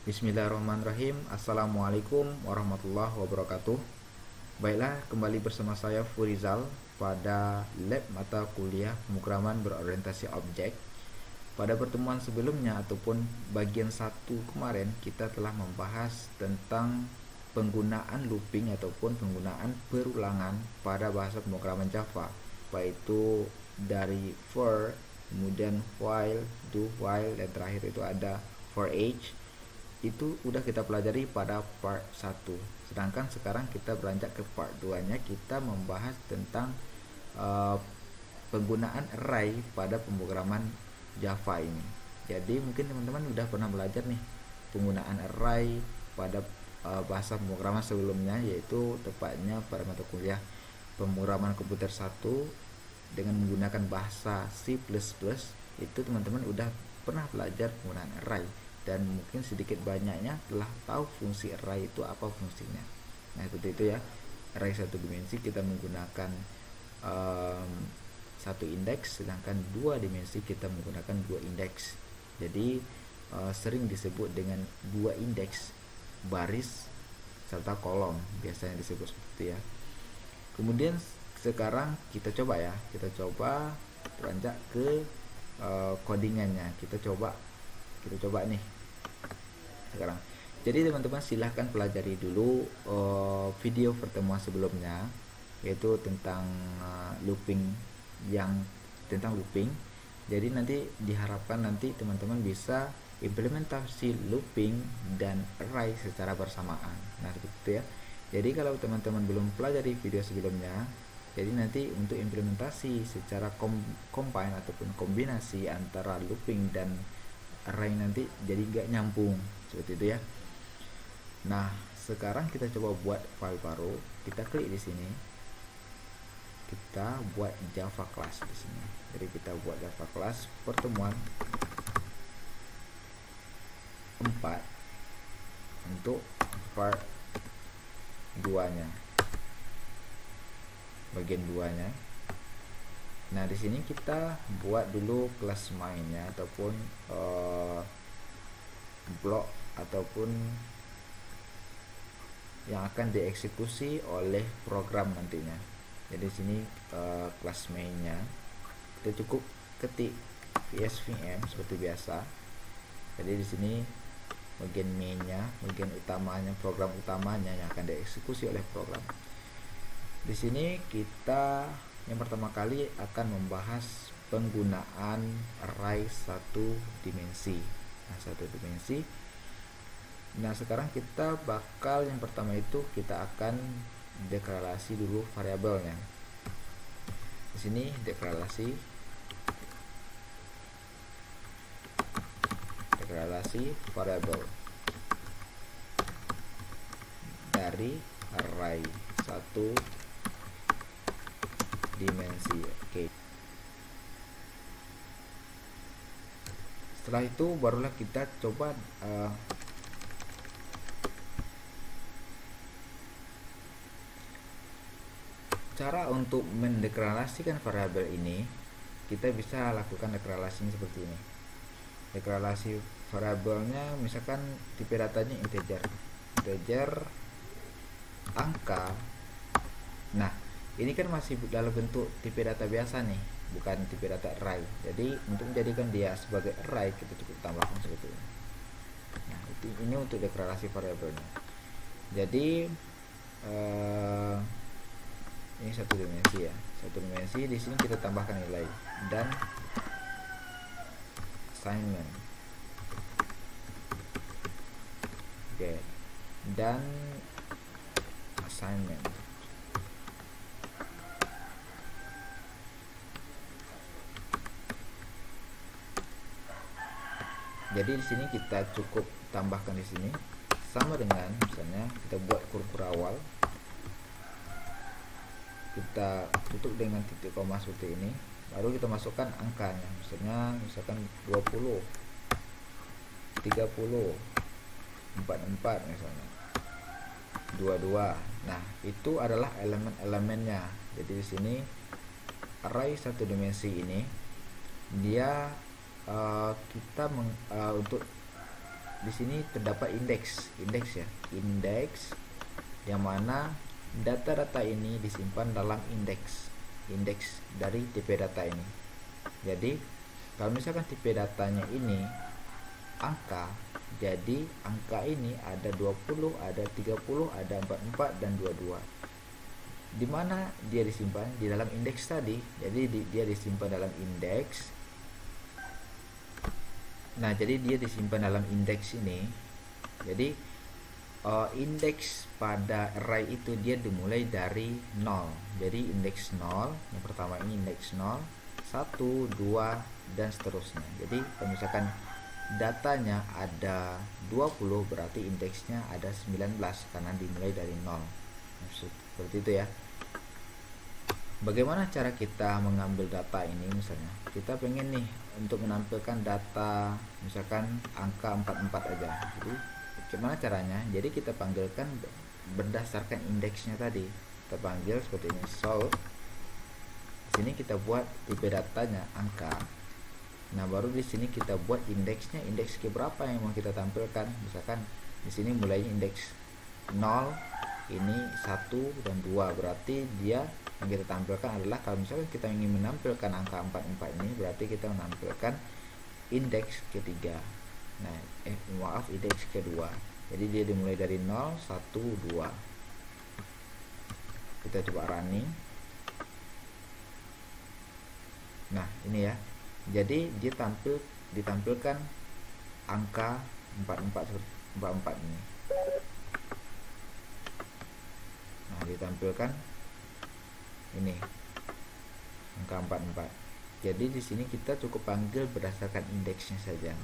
Bismillahirrahmanirrahim. Assalamualaikum warahmatullahi wabarakatuh. Baiklah, kembali bersama saya Furizal pada lab mata kuliah pemrograman berorientasi objek. Pada pertemuan sebelumnya ataupun bagian 1 kemarin, kita telah membahas tentang penggunaan looping ataupun penggunaan perulangan pada bahasa pemrograman Java, yaitu dari for, kemudian while, do while, dan terakhir itu ada for each. Itu udah kita pelajari pada part 1. Sedangkan sekarang kita beranjak ke part 2-nya, kita membahas tentang penggunaan array pada pemrograman Java ini. Jadi mungkin teman-teman udah pernah belajar nih penggunaan array pada bahasa pemrograman sebelumnya, yaitu tepatnya pada mata kuliah pemrograman komputer 1 dengan menggunakan bahasa C++. Itu teman-teman udah pernah belajar penggunaan array dan mungkin sedikit banyaknya telah tahu fungsi array itu apa fungsinya. Nah, seperti itu ya. Array satu dimensi kita menggunakan satu indeks, sedangkan 2 dimensi kita menggunakan 2 indeks. Jadi sering disebut dengan 2 indeks, baris serta kolom, biasanya disebut seperti itu ya. Kemudian sekarang kita coba beranjak ke codingannya. Kita coba nih sekarang. Jadi teman-teman silahkan pelajari dulu video pertemuan sebelumnya, yaitu tentang looping, Jadi nanti diharapkan nanti teman-teman bisa implementasi looping dan array secara bersamaan. Nah, seperti itu ya. Jadi kalau teman-teman belum pelajari video sebelumnya, jadi nanti untuk implementasi secara combine ataupun kombinasi antara looping dan array nanti jadi gak nyambung seperti itu ya. Nah, sekarang kita coba buat file baru. Kita klik di sini. Kita buat Java class di sini. Jadi kita buat Java class pertemuan 4 untuk part 2-nya. Bagian 2-nya. Nah, di sini kita buat dulu kelas mainnya ataupun blok ataupun yang akan dieksekusi oleh program nantinya. Jadi di sini kelas mainnya kita cukup ketik vsvm seperti biasa. Jadi di sini bagian mainnya, bagian utamanya, program utamanya yang akan dieksekusi oleh program. Di sini kita yang pertama kali akan membahas penggunaan array satu dimensi. Nah, satu dimensi. Nah, sekarang kita bakal yang pertama itu kita akan deklarasi dulu variabelnya. Di sini deklarasi variabel dari array satu dimensi. Oke. Setelah itu barulah kita coba cara untuk mendeklarasikan variabel ini. Kita bisa lakukan deklarasinya seperti ini. Deklarasi variabelnya misalkan tipe datanya integer angka. Nah, ini kan masih dalam bentuk tipe data biasa nih, bukan tipe data array. Jadi untuk menjadikan dia sebagai array, kita cukup tambahkan seperti ini. Nah, ini untuk deklarasi variabelnya. Jadi ini satu dimensi ya, satu dimensi. Di sini kita tambahkan nilai dan assignment. Oke, dan assignment. Jadi di sini kita cukup tambahkan di sini sama dengan misalnya kita buat kurang awal, kita tutup dengan titik koma seperti ini, baru kita masukkan angkanya, misalkan 20, 30, 44 misalnya, 22. Nah, itu adalah elemen-elemennya. Jadi di sini array satu dimensi ini dia kita untuk di sini terdapat indeks ya, indeks yang mana data-data ini disimpan dalam indeks dari tipe data ini. Jadi kalau misalkan tipe datanya ini angka, jadi angka ini ada 20, ada 30, ada 44 dan 22. Di mana dia disimpan? Di dalam indeks tadi. Jadi dia disimpan dalam indeks. Nah, jadi dia disimpan dalam indeks ini. Jadi indeks pada array itu dia dimulai dari 0. Jadi indeks 0, yang pertama ini indeks 0, 1, 2 dan seterusnya. Jadi kalau misalkan datanya ada 20, berarti indeksnya ada 19 karena dimulai dari 0. Seperti itu ya. Bagaimana cara kita mengambil data ini? Misalnya kita pengen nih untuk menampilkan data misalkan angka 44 aja. Jadi gimana caranya? Jadi kita panggilkan berdasarkan indeksnya tadi. Kita panggil seperti ini, sort. Di sini kita buat tipe datanya angka. Nah, baru di sini kita buat indeksnya, indeks ke berapa yang mau kita tampilkan. Misalkan di sini mulainya indeks 0, ini 1 dan 2, berarti dia yang kita tampilkan adalah, kalau misalkan kita ingin menampilkan angka 44 ini, berarti kita menampilkan indeks ketiga. Nah, indeks kedua. Jadi dia dimulai dari 0, 1, 2. Kita coba running. Nah, ini ya. Jadi dia ditampilkan angka 44 ini. Nah, ditampilkan ini angka 44. Jadi di sini kita cukup panggil berdasarkan indeksnya saja.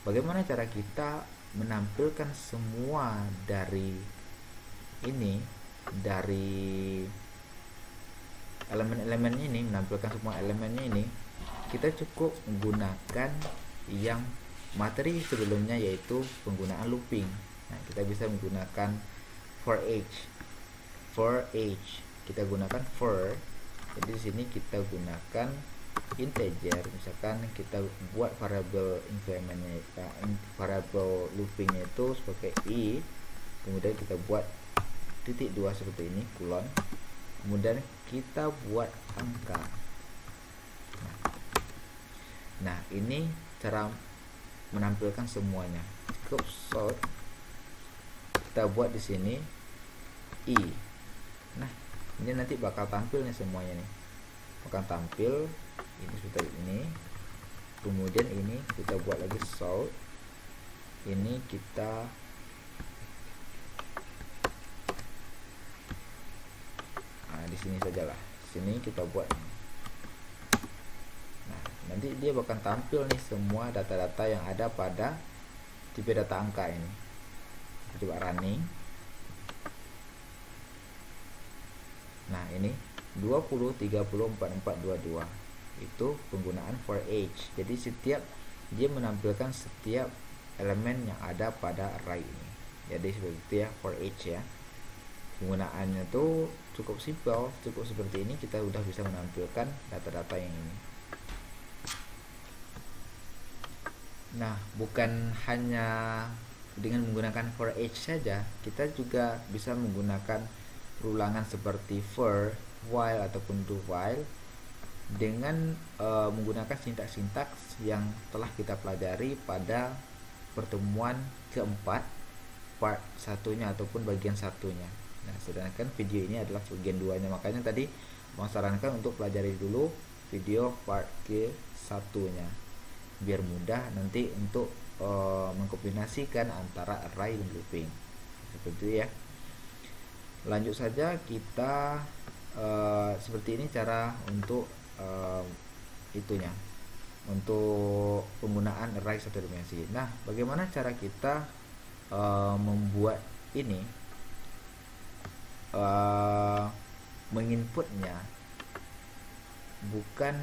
Bagaimana cara kita menampilkan semua dari ini, dari elemen-elemen ini, menampilkan semua elemennya ini? Kita cukup menggunakan yang materi sebelumnya, yaitu penggunaan looping. Nah, kita bisa menggunakan for each. Kita gunakan for. Jadi di sini kita gunakan integer. Misalkan kita buat variable incrementnya, variable loopingnya itu sebagai i, kemudian kita buat titik 2 seperti ini, kolon, kemudian kita buat angka. Nah, ini cara menampilkan semuanya. Cukup sort, kita buat di sini i. Nah, ini nanti bakal tampil nih semuanya nih, bakal tampil ini seperti ini. Kemudian ini kita buat lagi sort, ini kita di sini sajalah, sini kita buat. Nah, nanti dia bakal tampil nih semua data-data yang ada pada tipe data angka ini. Kita coba running. Nah, ini 20, 30, 44, 22. Itu penggunaan for each. Jadi setiap dia menampilkan setiap elemen yang ada pada array ini. Jadi seperti itu ya, for each ya. Penggunaannya tuh cukup simpel, cukup seperti ini kita udah bisa menampilkan data-data yang ini. Nah, bukan hanya dengan menggunakan for each saja, kita juga bisa menggunakan perulangan seperti for, while ataupun do while dengan menggunakan sintaks-sintaks yang telah kita pelajari pada pertemuan keempat, part satunya ataupun bagian satunya. Nah, sedangkan video ini adalah bagian 2-nya, makanya tadi mau sarankan untuk pelajari dulu video part ke satunya biar mudah nanti untuk mengkombinasikan antara array dan looping. Seperti itu ya. Lanjut saja kita seperti ini cara untuk itunya, untuk penggunaan array satu dimensi. Nah, bagaimana cara kita membuat ini, menginputnya bukan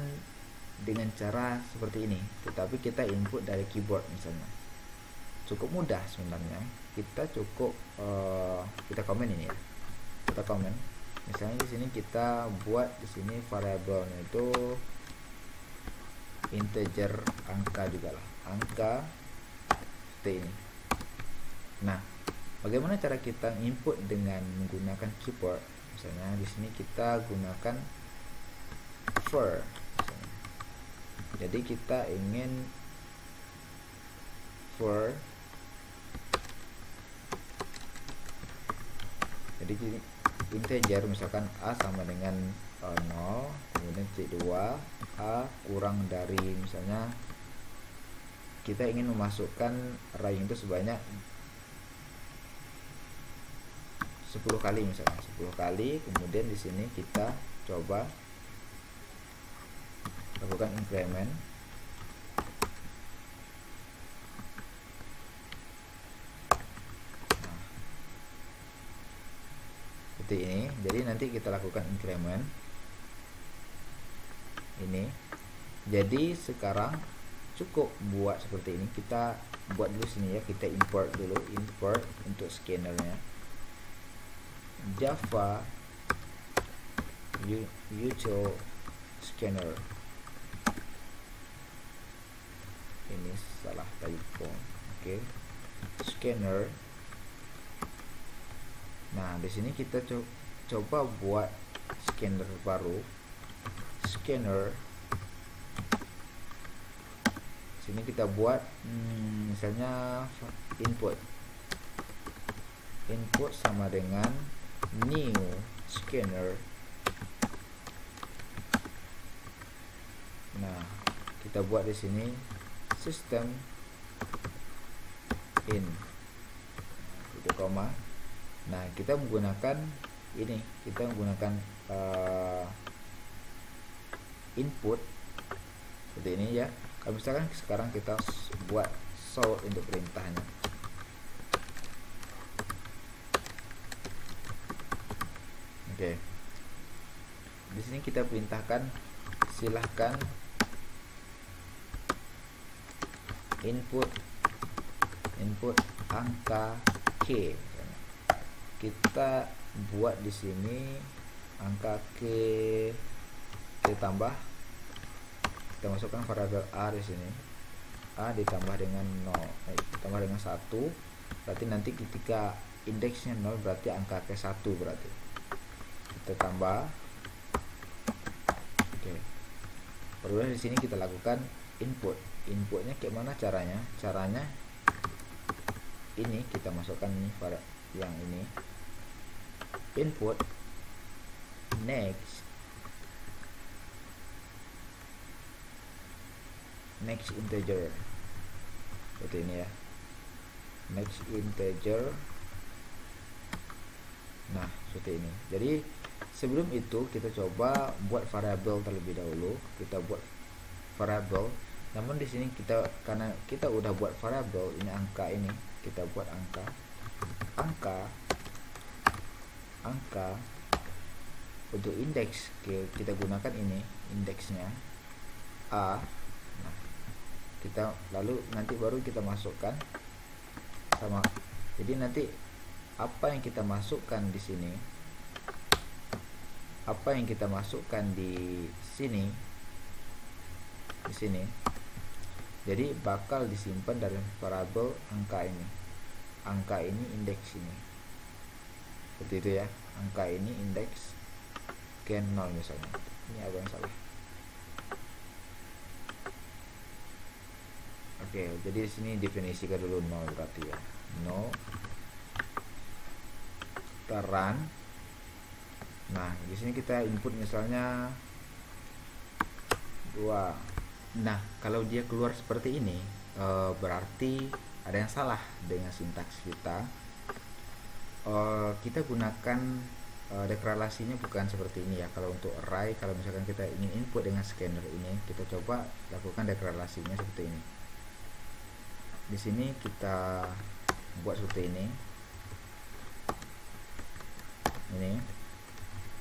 dengan cara seperti ini, tetapi kita input dari keyboard misalnya. Cukup mudah sebenarnya. Kita cukup kita komen ini ya. Kita komen. Misalnya di sini kita buat di sini variabelnya itu integer angka juga lah. Angka seperti ini. Nah, bagaimana cara kita input dengan menggunakan keyboard? Misalnya di sini kita gunakan for. Misalnya. Jadi kita ingin for. Jadi integer, misalkan a sama dengan 0, kemudian titik 2, a kurang dari, misalnya kita ingin memasukkan array itu sebanyak 10 kali, misalnya 10 kali. Kemudian di sini kita coba lakukan increment. Nah, seperti ini. Jadi nanti kita lakukan increment ini. Jadi sekarang cukup buat seperti ini. Kita buat dulu sini ya, kita import dulu, import untuk scannernya Java util scanner. Ini salah typo. Oke. Scanner. Nah, di sini kita coba buat scanner baru. Scanner. Sini kita buat misalnya input sama dengan new scanner. Nah, kita buat di sini system in itu koma. Nah, kita menggunakan ini, kita menggunakan input seperti ini ya. Kalau misalkan sekarang kita buat sort untuk perintahnya. Oke. Di sini kita perintahkan silahkan input angka K. Kita buat di sini angka K, kita tambah, kita masukkan variabel a di sini. A ditambah dengan 0, ditambah dengan 1. Berarti nanti ketika indeksnya 0 berarti angka ke 1 berarti. Kita tambah. Oke. Kemudian di sini kita lakukan input. Inputnya kayak mana caranya? Caranya ini kita masukkan ini pada yang ini. Input next integer, seperti ini ya, next integer. Nah, seperti ini. Jadi sebelum itu kita coba buat variabel terlebih dahulu. Kita buat variabel, namun di sini kita, karena kita udah buat variabel ini angka ini, kita buat angka untuk indeks. Kita gunakan ini indeksnya a. Nah, kita lalu nanti baru kita masukkan sama. Jadi nanti apa yang kita masukkan di sini, apa yang kita masukkan di sini, jadi bakal disimpan dari variabel angka ini indeks ini, seperti itu ya. Angka ini indeks gen 0 misalnya. Ini apa yang salah? Oke, jadi di sini definisikan dulu 0 berarti ya. 0 run. Nah, di sini kita input misalnya 2. Nah, kalau dia keluar seperti ini, berarti ada yang salah dengan sintaks kita. Kita gunakan deklarasinya bukan seperti ini ya. Kalau untuk array, kalau misalkan kita ingin input dengan scanner ini, kita coba lakukan deklarasinya seperti ini. Di sini kita buat seperti ini.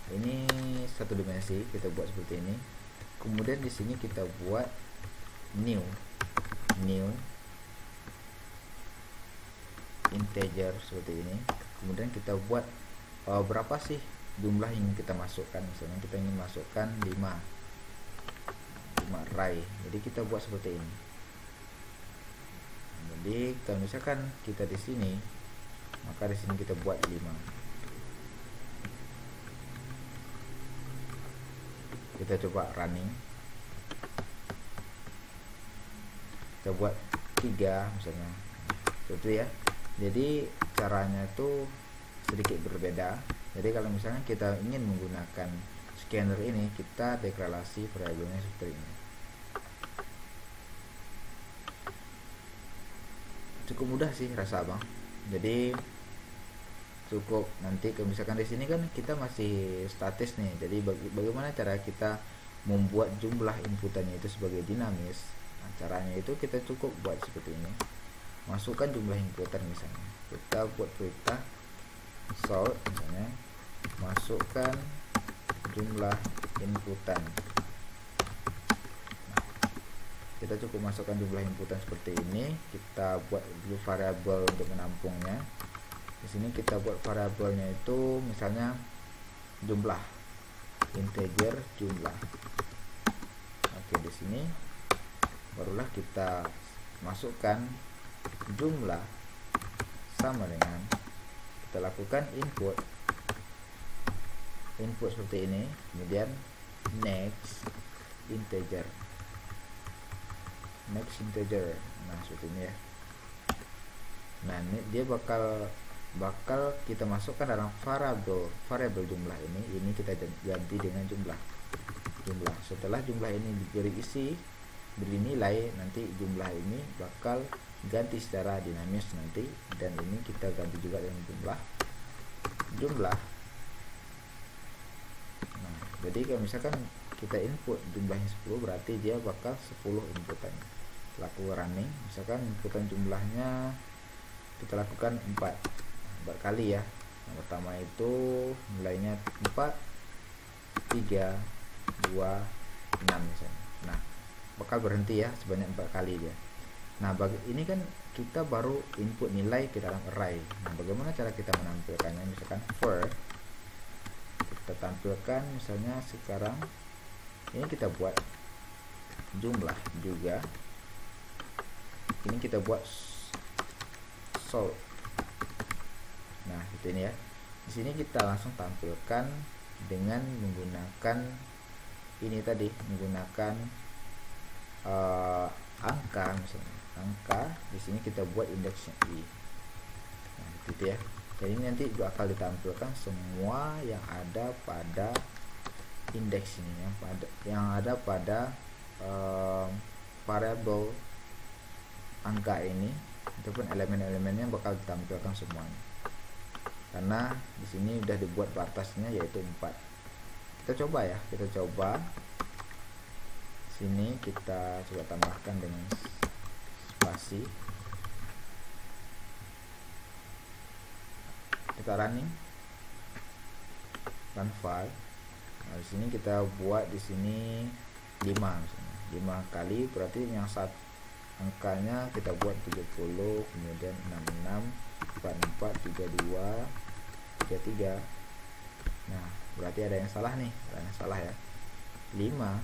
Ini satu dimensi, kita buat seperti ini. Kemudian di sini kita buat new integer seperti ini. Kemudian kita buat berapa sih jumlah yang kita masukkan. Misalnya kita ingin masukkan 5 array, jadi kita buat seperti ini. Jadi kalau misalkan kita di sini maka di sini kita buat 5. Kita coba running, kita buat 3 misalnya, itu ya. Jadi caranya itu sedikit berbeda. Jadi kalau misalnya kita ingin menggunakan scanner ini, kita deklarasi variabelnya seperti ini. Cukup mudah sih rasa Bang. Jadi cukup nanti misalkan di sini kan kita masih statis nih. Jadi bagaimana cara kita membuat jumlah inputannya itu sebagai dinamis? Nah, caranya itu kita cukup buat seperti ini. Masukkan jumlah inputan misalnya. Kita buat perintah sort misalnya, masukkan jumlah inputan. Kita cukup masukkan jumlah inputan seperti ini. Kita buat dulu variabel untuk menampungnya. Di sini kita buat variabelnya itu misalnya jumlah, integer jumlah. Oke, di sini barulah kita masukkan jumlah sama dengan, kita lakukan input seperti ini, kemudian next integer. Nah seperti ini ya. Nah ini dia bakal kita masukkan dalam variabel jumlah ini kita ganti dengan jumlah. Setelah jumlah ini diberi isi, beri nilai, nanti jumlah ini bakal ganti secara dinamis nanti, dan ini kita ganti juga dengan jumlah. Nah jadi kalau misalkan kita input jumlahnya 10, berarti dia bakal 10 inputannya. Laku running, misalkan inputan jumlahnya kita lakukan 4 kali ya. Yang pertama itu nilainya 4, 3, 2, 6 misalnya. Nah bakal berhenti ya sebanyak 4 kali dia. Nah ini kan kita baru input nilai ke dalam array. Nah bagaimana cara kita menampilkannya? Misalkan for, kita tampilkan misalnya sekarang ini kita buat jumlah juga, ini kita buat sort. Nah itu ini ya. Di sini kita langsung tampilkan dengan menggunakan ini tadi, menggunakan angka misalnya, angka. Di sini kita buat indeksnya i. Nah gitu ya. Jadi ini nanti bakal ditampilkan semua yang ada pada indeks ini, yang ada pada variabel angka ini, ataupun elemen-elemennya bakal ditampilkan semuanya. Karena di sini udah dibuat batasnya yaitu 4. Kita coba ya, sini kita coba tambahkan dengan spasi. Kita running, run file. Nah, di sini kita buat di sini 5 misalnya. 5 kali berarti yang angkanya kita buat 70, kemudian 66, 44, 32, 33. Nah berarti ada yang salah nih, ya 5.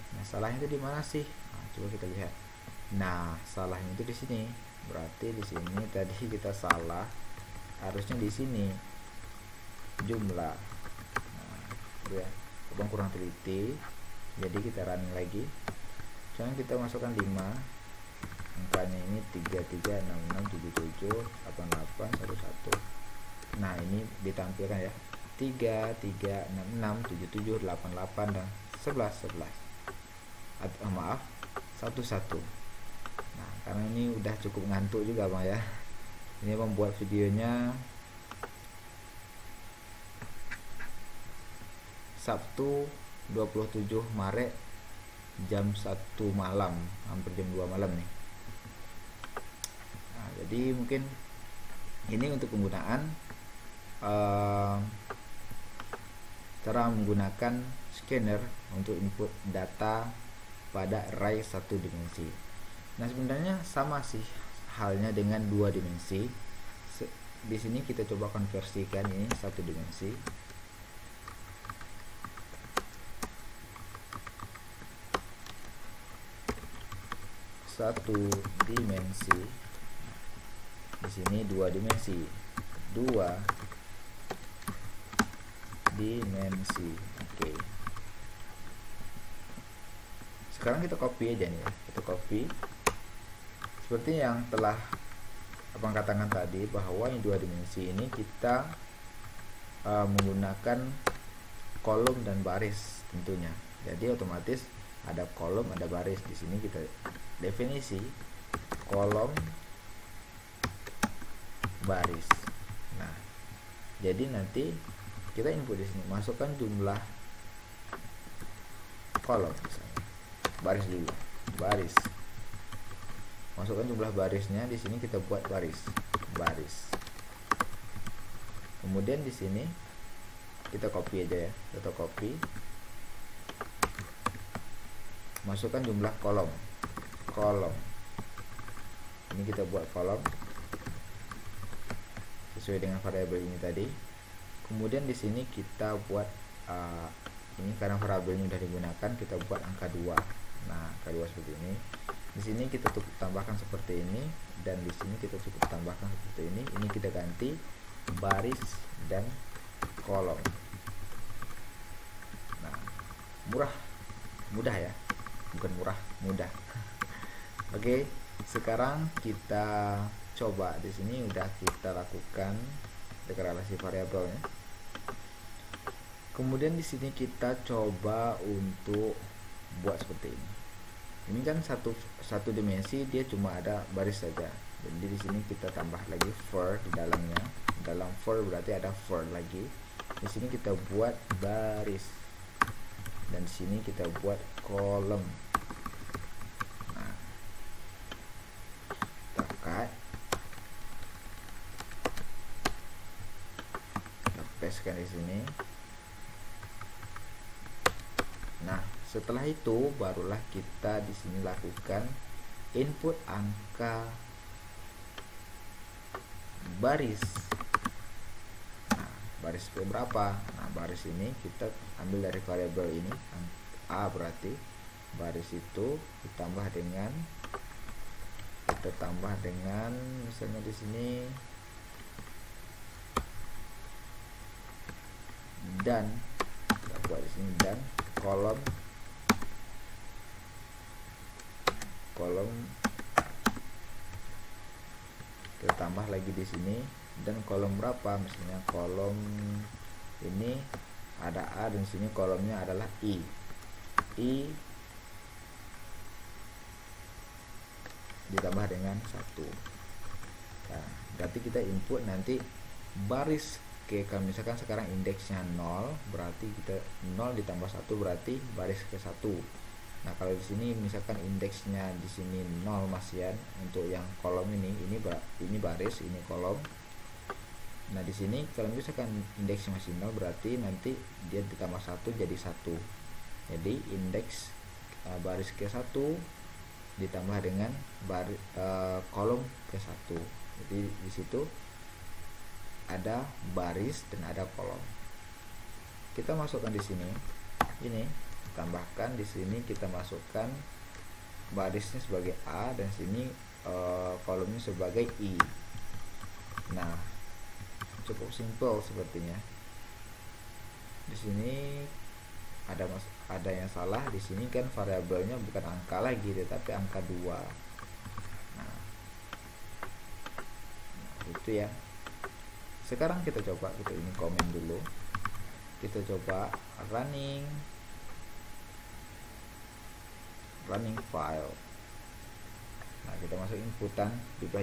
Nah salahnya itu di mana sih? Nah, coba kita lihat. Nah salahnya itu di sini. Berarti di sini tadi kita salah, harusnya di sini jumlah. Nah ya, abang kurang teliti, jadi kita running lagi. Jangan kita masukkan 5, angkanya ini 33, 66, 77, 88, 11. Nah ini ditampilkan ya, 3, 66, 77, 88, dan 11. Maaf, 11. Nah karena ini udah cukup ngantuk juga bang ya, ini membuat videonya Sabtu 27 Maret jam 1 malam, hampir jam 2 malam nih. Nah, jadi mungkin ini untuk penggunaan cara menggunakan scanner untuk input data pada array 1 dimensi. Nah sebenarnya sama sih halnya dengan 2 dimensi. Di sini kita coba konversikan ini 1 dimensi. Di sini 2 dimensi. 2 dimensi. Oke. Sekarang kita copy aja nih ya. Kita copy. Seperti yang telah abang katakan tadi, bahwa yang 2 dimensi ini kita menggunakan kolom dan baris tentunya. Jadi otomatis ada kolom, ada baris. Di sini kita definisi kolom, baris. Nah, jadi nanti kita input di sini, masukkan jumlah kolom misalnya. Baris dulu, baris. Masukkan jumlah barisnya, di sini kita buat baris. Kemudian di sini kita copy aja ya, kita copy. Masukkan jumlah kolom. Ini kita buat kolom sesuai dengan variabel ini tadi. Kemudian di sini kita buat ini karena variabelnya sudah digunakan, kita buat angka 2. Nah, angka 2 seperti ini. Di sini kita cukup tambahkan seperti ini, dan di sini kita cukup tambahkan seperti ini. Ini kita ganti baris dan kolom. Nah, mudah ya, bukan murah, mudah. Oke, sekarang kita coba. Di sini udah kita lakukan deklarasi variabelnya. Kemudian di sini kita coba untuk buat seperti ini. Ini kan satu dimensi, dia cuma ada baris saja. Jadi di sini kita tambah lagi for di dalamnya. Dalam for berarti ada for lagi. Di sini kita buat baris, dan di sini kita buat kolom. Nah, kita cut, kita pastekan di sini. Nah, setelah itu barulah kita di sini lakukan input angka baris. Nah, baris berapa? Nah, baris ini kita ambil dari variabel ini A, berarti baris itu ditambah dengan, kita tambah dengan misalnya di sini dan, kita buat di sini dan kolom kita tambah lagi di sini, dan kolom berapa, misalnya kolom ini ada A, dan sini kolomnya adalah I ditambah dengan 1. Nah, berarti kita input nanti baris ke, kalau misalkan sekarang indeksnya 0, berarti kita 0 ditambah 1 berarti baris ke 1. Nah, kalau di sini misalkan indeksnya di sini 0 masian untuk yang kolom ini baris, ini kolom. Nah, di sini kalau misalkan indeksnya masih 0 berarti nanti dia ditambah 1 jadi 1. Jadi indeks baris ke 1 ditambah dengan kolom ke 1. Jadi di situ ada baris dan ada kolom. Kita masukkan di sini, ini tambahkan di sini, kita masukkan barisnya sebagai A, dan sini kolomnya sebagai I. Nah, cukup simple sepertinya. Di sini ada yang salah. Di sini kan variabelnya bukan angka lagi tetapi angka 2. Nah, itu ya. Sekarang kita coba, kita ini komen dulu, kita coba running file. Nah, kita masuk inputan, jumlah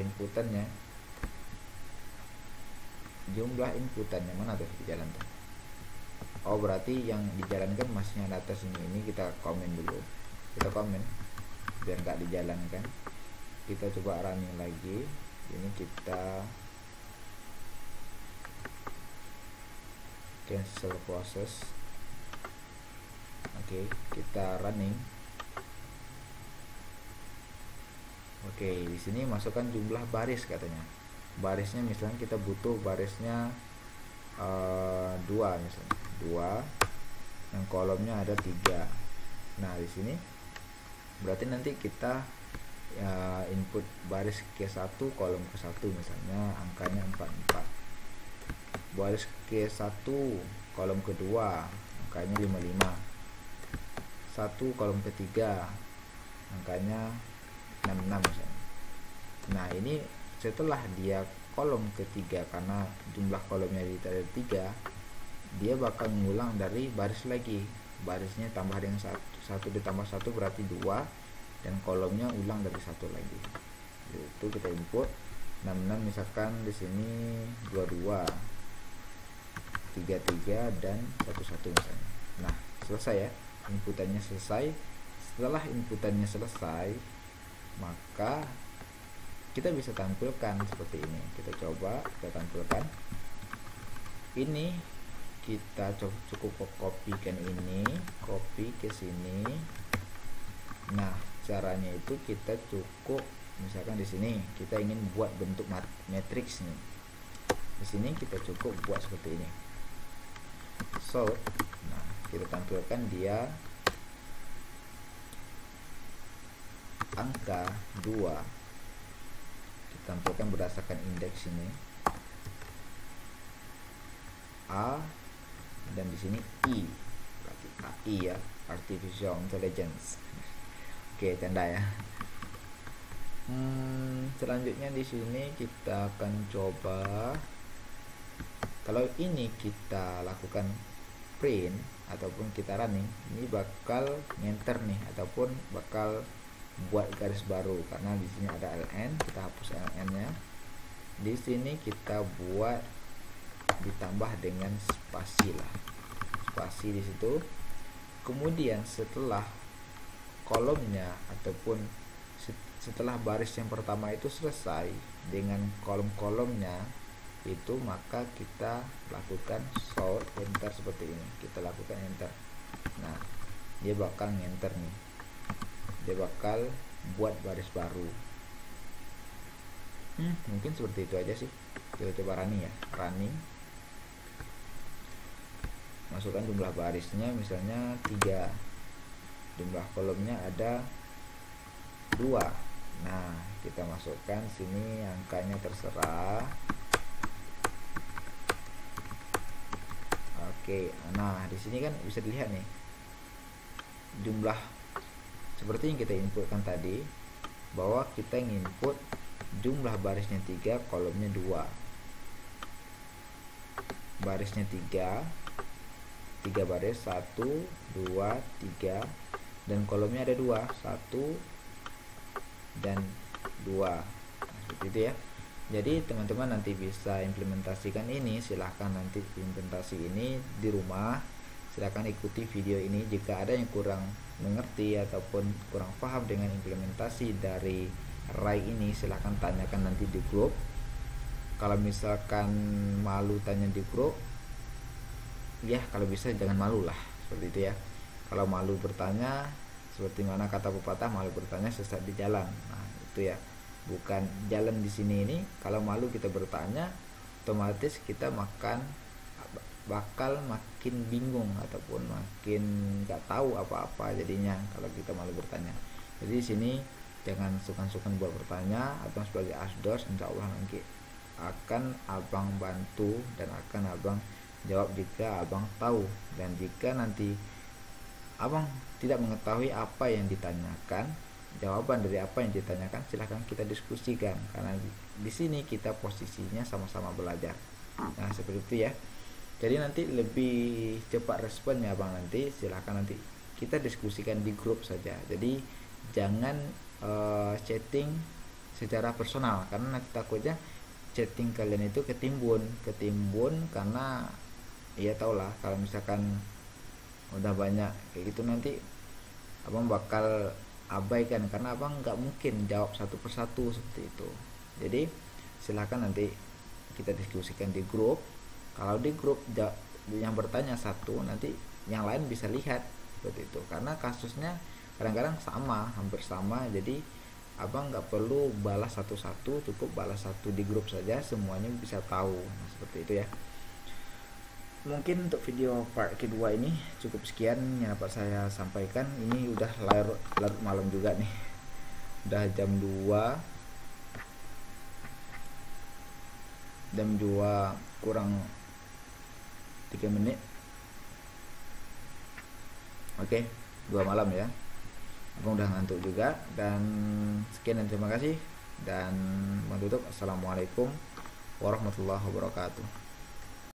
inputannya mana tuh di jalan tuh. Oh, berarti yang dijalankan masih yang atas ini kita komen dulu, kita komen biar nggak dijalankan. Kita coba running lagi, ini kita cancel process. Oke, kita running. Oke, di sini masukkan jumlah baris katanya. Barisnya misalnya kita butuh barisnya 2 misalnya, 2, yang kolomnya ada 3. Nah, di sini berarti nanti kita input baris ke-1 kolom ke-1 misalnya angkanya 44, baris ke-1 kolom kedua angkanya 55, 1 kolom ketiga angkanya 66 misalnya. Nah ini setelah dia kolom ketiga, karena jumlah kolomnya ada 3, dia bakal mengulang dari baris lagi, barisnya tambah dengan 1 ditambah 1 berarti 2, dan kolomnya ulang dari 1 lagi. Itu kita input 66 misalkan di sini 22, 33 dan 11 misalnya. Nah selesai ya, inputannya selesai. Setelah inputannya selesai, maka kita bisa tampilkan seperti ini. Kita coba kita tampilkan ini, kita cukup kopikan ini, copy ke sini. Nah caranya itu kita cukup, misalkan di sini kita ingin buat bentuk matriks nih, di sini kita cukup buat seperti ini, sort. Nah kita tampilkan dia angka 2, ditampilkan berdasarkan indeks ini A, dan di sini I, berarti AI ya, artificial intelligence. Oke, tanda ya. Selanjutnya di sini kita akan coba, kalau ini kita lakukan print ataupun kita running, ini bakal ngenter nih ataupun bakal buat garis baru, karena di sini ada ln, kita hapus ln-nya. Di sini kita buat ditambah dengan spasi lah, spasi di situ. Kemudian setelah kolomnya ataupun setelah baris yang pertama itu selesai dengan kolom-kolomnya itu, maka kita lakukan sort enter seperti ini, kita lakukan enter. Nah dia bakal ngenter nih, dia bakal buat baris baru. Mungkin seperti itu aja sih. Kita coba running ya, running, masukkan jumlah barisnya misalnya 3, jumlah kolomnya ada 2. Nah kita masukkan sini angkanya terserah. Oke, nah di sini kan bisa dilihat nih jumlah seperti yang kita inputkan tadi, bahwa kita input jumlah barisnya 3, kolomnya 2, barisnya 3 baris, 1 2 3, dan kolomnya ada 2, 1 dan 2. Nah, seperti itu ya. Jadi teman-teman nanti bisa implementasikan ini, silahkan nanti implementasi ini di rumah, silahkan ikuti video ini. Jika ada yang kurang mengerti ataupun kurang paham dengan implementasi dari array ini, silahkan tanyakan nanti di grup. Kalau misalkan malu tanya di grup, ya kalau bisa jangan malu lah, seperti itu ya. Kalau malu bertanya, seperti mana kata pepatah, malu bertanya sesat di jalan. Nah itu ya, bukan jalan di sini ini. Kalau malu kita bertanya, otomatis kita bakal makin bingung ataupun makin nggak tahu apa-apa jadinya kalau kita malu bertanya. Jadi di sini jangan sungkan-sungkan buat bertanya. Abang sebagai asdos insya Allah nanti akan abang bantu dan akan abang jawab jika abang tahu. Dan jika nanti abang tidak mengetahui apa yang ditanyakan, jawaban dari apa yang ditanyakan, silahkan kita diskusikan, karena di sini kita posisinya sama-sama belajar. Nah seperti itu ya. Jadi nanti lebih cepat responnya bang, nanti silahkan nanti kita diskusikan di grup saja. Jadi jangan chatting secara personal, karena nanti takutnya chatting kalian itu ketimbun karena ya tau lah, kalau misalkan udah banyak kayak gitu nanti abang bakal abaikan, karena abang nggak mungkin jawab satu persatu seperti itu. Jadi silahkan nanti kita diskusikan di grup. Kalau di grup yang bertanya satu, nanti yang lain bisa lihat seperti itu, karena kasusnya kadang-kadang sama, hampir sama. Jadi abang nggak perlu balas satu-satu, cukup balas satu di grup saja, semuanya bisa tahu. Nah, seperti itu ya. Mungkin untuk video part kedua ini cukup sekian yang dapat saya sampaikan. Ini udah larut malam juga nih. Udah jam 2 kurang 3 menit. Oke, 2 malam ya. Abang udah ngantuk juga. Dan sekian dan terima kasih. Dan menutup, assalamualaikum warahmatullahi wabarakatuh.